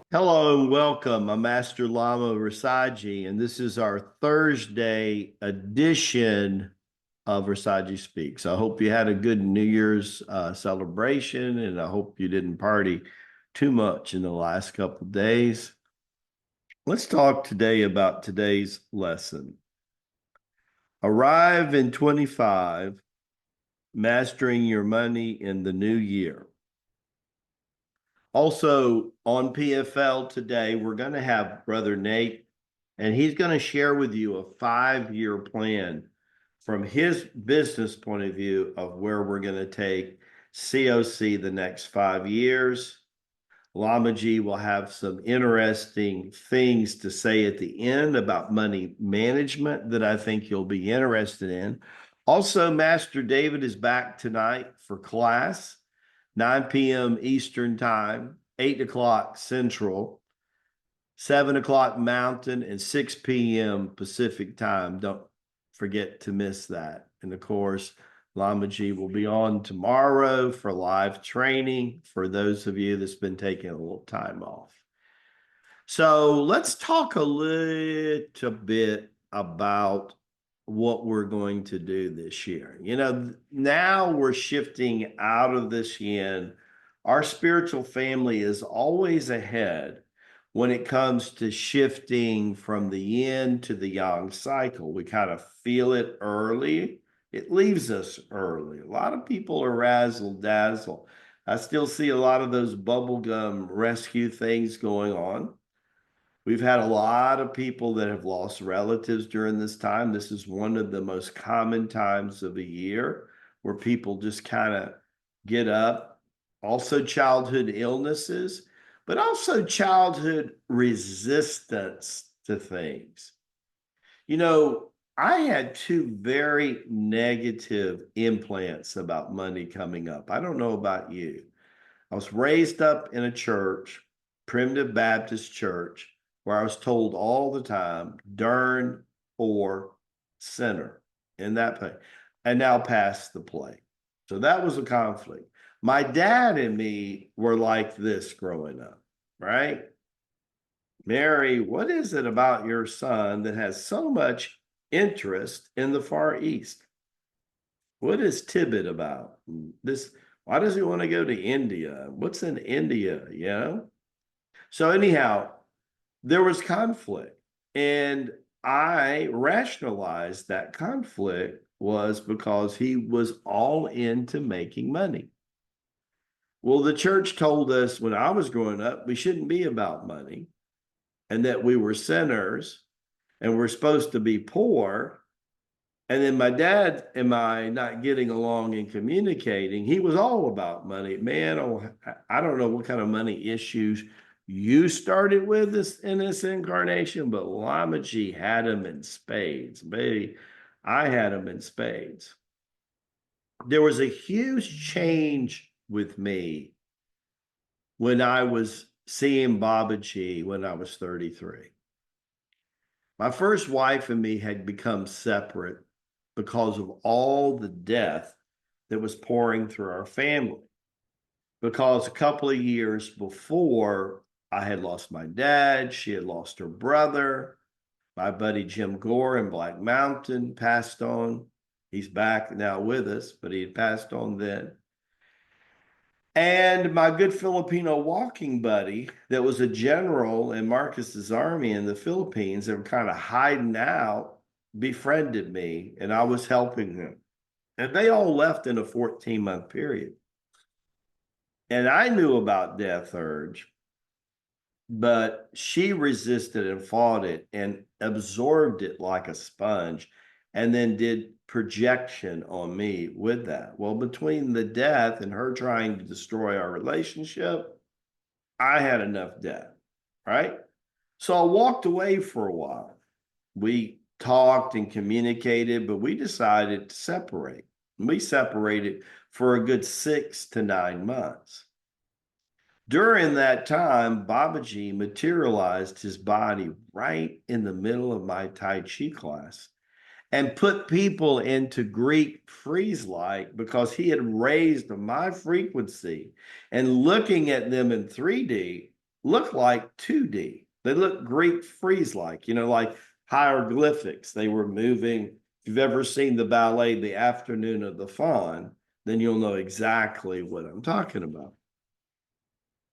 Hello and welcome. I'm Master Lama Rasaji, and this is our Thursday edition of Rasaji Speaks. I hope you had a good New Year's celebration, and I hope you didn't party too much in the last couple of days. Let's talk today about today's lesson. Arrive in 25, mastering your money in the new year. Also on PFL today, we're going to have Brother Nate, and he's going to share with you a 5-year plan from his business point of view of where we're going to take COC the next 5 years. Lama G will have some interesting things to say at the end about money management that I think you'll be interested in. Also, Master David is back tonight for class. 9 p.m. Eastern Time, 8 o'clock Central, 7 o'clock Mountain, and 6 p.m. Pacific Time. Don't forget to miss that. And of course, Lama G will be on tomorrow for live training for those of you that's been taking a little time off. So let's talk a little bit about what we're going to do this year. Now we're shifting out of this yin. Our spiritual family is always ahead when it comes to shifting from the yin to the yang cycle. We kind of feel it early. It leaves us early. A lot of people are razzle dazzle. I still see a lot of those bubblegum rescue things going on. We've had a lot of people that have lost relatives during this time. This is one of the most common times of the year where people just kind of get up. Also, childhood illnesses, but also childhood resistance to things. I had two very negative implants about money coming up. I don't know about you. I was raised up in a church, Primitive Baptist church, where I was told all the time, darn or sinner in that play, and now pass the play. So that was a conflict. My dad and me were like this growing up, right? Mary, what is it about your son that has so much interest in the Far East? What is Tibet about? This, why does he want to go to India? What's in India? So anyhow, there was conflict. And I rationalized that conflict was because he was all into making money. Well, the church told us when I was growing up, we shouldn't be about money and that we were sinners and we're supposed to be poor. And then my dad and I not getting along and communicating, he was all about money. Man, I don't know what kind of money issues you started with this in this incarnation, but Lama G had them in spades. Baby, I had them in spades. There was a huge change with me when I was seeing Baba G when I was 33. My first wife and me had become separate because of all the death that was pouring through our family. Because a couple of years before, I had lost my dad, she had lost her brother. My buddy Jim Gore in Black Mountain passed on. He's back now with us, but he had passed on then. And my good Filipino walking buddy that was a general in Marcus's army in the Philippines that were kind of hiding out befriended me, and I was helping them. And they all left in a 14-month period. And I knew about death urge, but she resisted and fought it and absorbed it like a sponge and then did projection on me with that. Well, between the death and her trying to destroy our relationship, I had enough death, right? So I walked away for a while. We talked and communicated, but we decided to separate. We separated for a good 6 to 9 months. During that time, Babaji materialized his body right in the middle of my Tai Chi class and put people into Greek freeze-like because he had raised my frequency and looking at them in 3D, look like 2D. They look Greek frieze-like, like hieroglyphics. They were moving. If you've ever seen the ballet, The Afternoon of the Faun, then you'll know exactly what I'm talking about.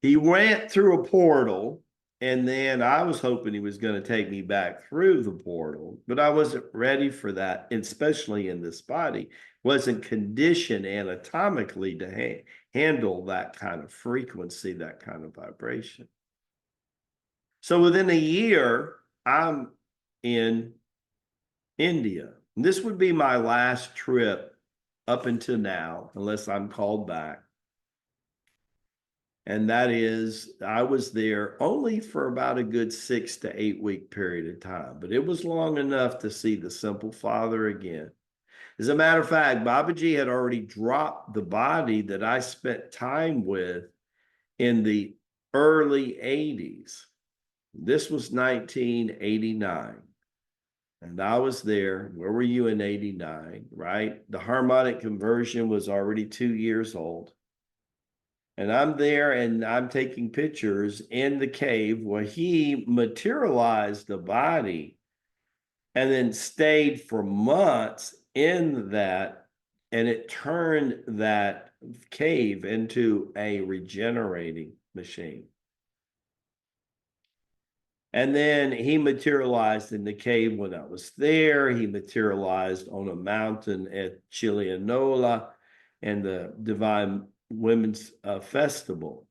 He went through a portal, and then I was hoping he was going to take me back through the portal, but I wasn't ready for that, especially in this body. Wasn't conditioned anatomically to handle that kind of frequency, that kind of vibration. So within a year, I'm in India. And this would be my last trip up until now, unless I'm called back. And that is, I was there only for about a good 6 to 8 week period of time, but it was long enough to see the simple Father again. As a matter of fact, Babaji had already dropped the body that I spent time with in the early 80s. This was 1989. And I was there. Where were you in 89, right? The harmonic conversion was already 2 years old. And I'm there and I'm taking pictures in the cave where he materialized the body and then stayed for months in that. And it turned that cave into a regenerating machine. And then he materialized in the cave when I was there. He materialized on a mountain at Chilianola and the Divine Women's Festival.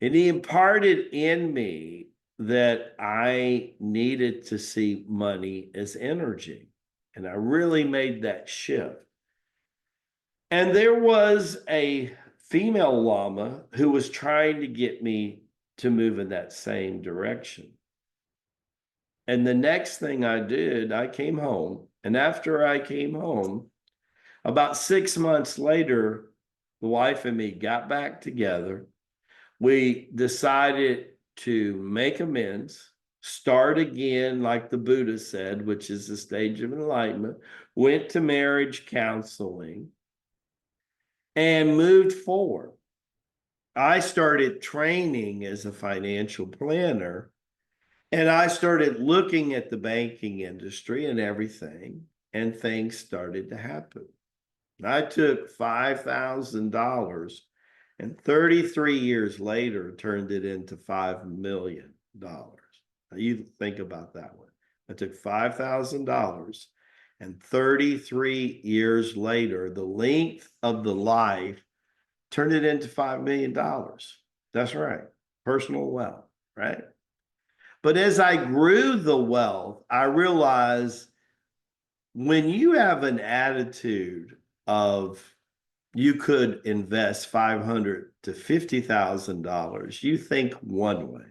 And he imparted in me that I needed to see money as energy. And I really made that shift. And there was a female Lama who was trying to get me to move in that same direction. And the next thing I did, I came home. And after I came home, about 6 months later, the wife and me got back together. We decided to make amends, start again, like the Buddha said, which is the stage of enlightenment, went to marriage counseling, and moved forward. I started training as a financial planner, and I started looking at the banking industry and everything, and things started to happen. I took $5,000 and 33 years later turned it into $5 million. Now you think about that one. I took $5,000 and 33 years later, the length of the life turned it into $5 million. That's right. Personal wealth, right? But as I grew the wealth, I realized when you have an attitude of you could invest $500 to $50,000, you think one way.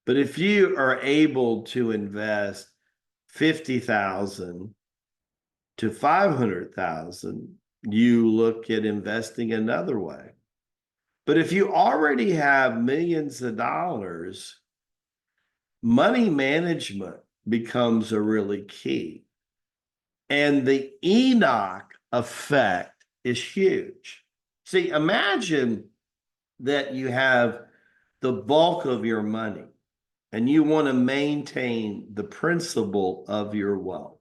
But if you are able to invest 50,000 to 500,000, you look at investing another way. But if you already have millions of dollars, money management becomes a really key. And the Enoch effect is huge. See, imagine that you have the bulk of your money and you want to maintain the principle of your wealth.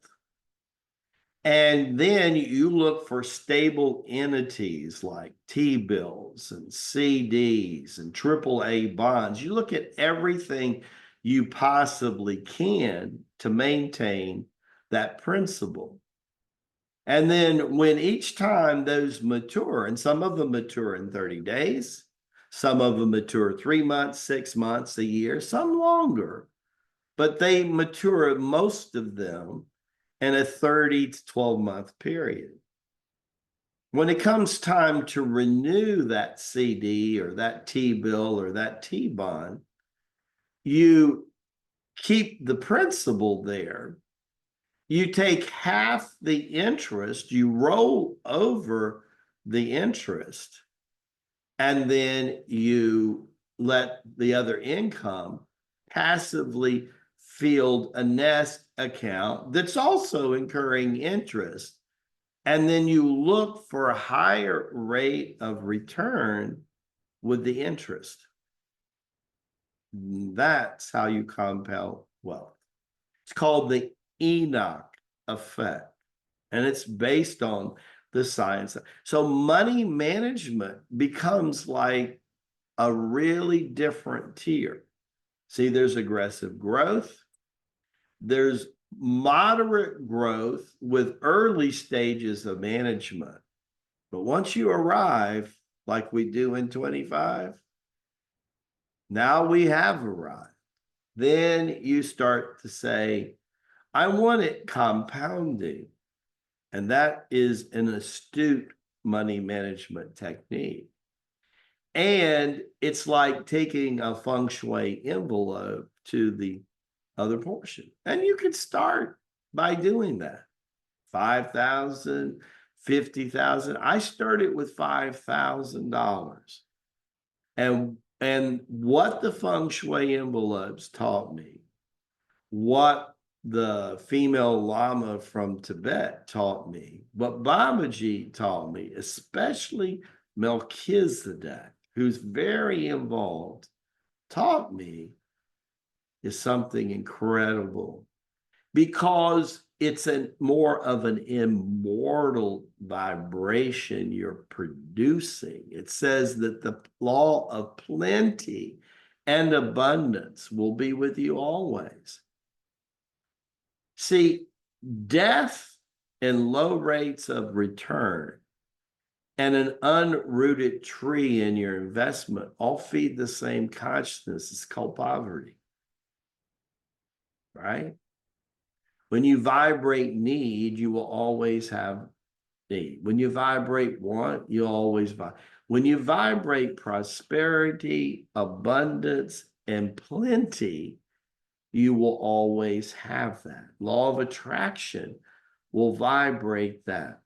And then you look for stable entities like T-bills and CDs and AAA bonds. You look at everything you possibly can to maintain that principle. And then when each time those mature, and some of them mature in 30 days, some of them mature 3 months, 6 months, a year, some longer, but they mature, most of them, in a 30 to 12-month period. When it comes time to renew that CD or that T-bill or that T-bond, you keep the principal there. You take half the interest, you roll over the interest, and then you let the other income passively field a nest account that's also incurring interest. And then you look for a higher rate of return with the interest. That's how you compound wealth. It's called the Enoch effect, and it's based on the science. So money management becomes like a really different tier. See, there's aggressive growth, there's moderate growth with early stages of management. But once you arrive, like we do in 25, now we have arrived. Then you start to say, I want it compounding. And that is an astute money management technique. And it's like taking a feng shui envelope to the other portion. And you could start by doing that. 5,000, 50,000. I started with $5,000. And what the feng shui envelopes taught me, what the female Lama from Tibet taught me, what Babaji taught me, especially Melchizedek, who's very involved, taught me, is something incredible, because it's more of an immortal vibration you're producing. It says that the law of plenty and abundance will be with you always. See, death and low rates of return and an unrooted tree in your investment all feed the same consciousness. It's called poverty, right? When you vibrate need, you will always have need. When you vibrate want, you always vibrate. When you vibrate prosperity, abundance, and plenty, you will always have that. Law of attraction will vibrate that.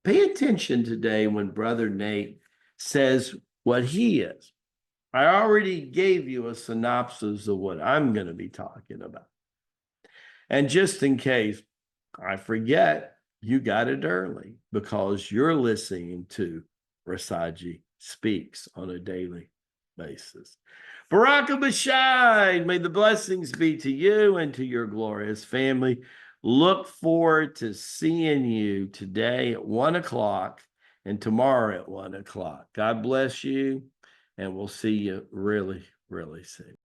Pay attention today when Brother Nate says what he is. I already gave you a synopsis of what I'm going to be talking about. And just in case I forget, you got it early because you're listening to Rasaji Speaks on a daily basis. Baraka Bashai, may the blessings be to you and to your glorious family. Look forward to seeing you today at 1 o'clock and tomorrow at 1 o'clock. God bless you, and we'll see you really, really soon.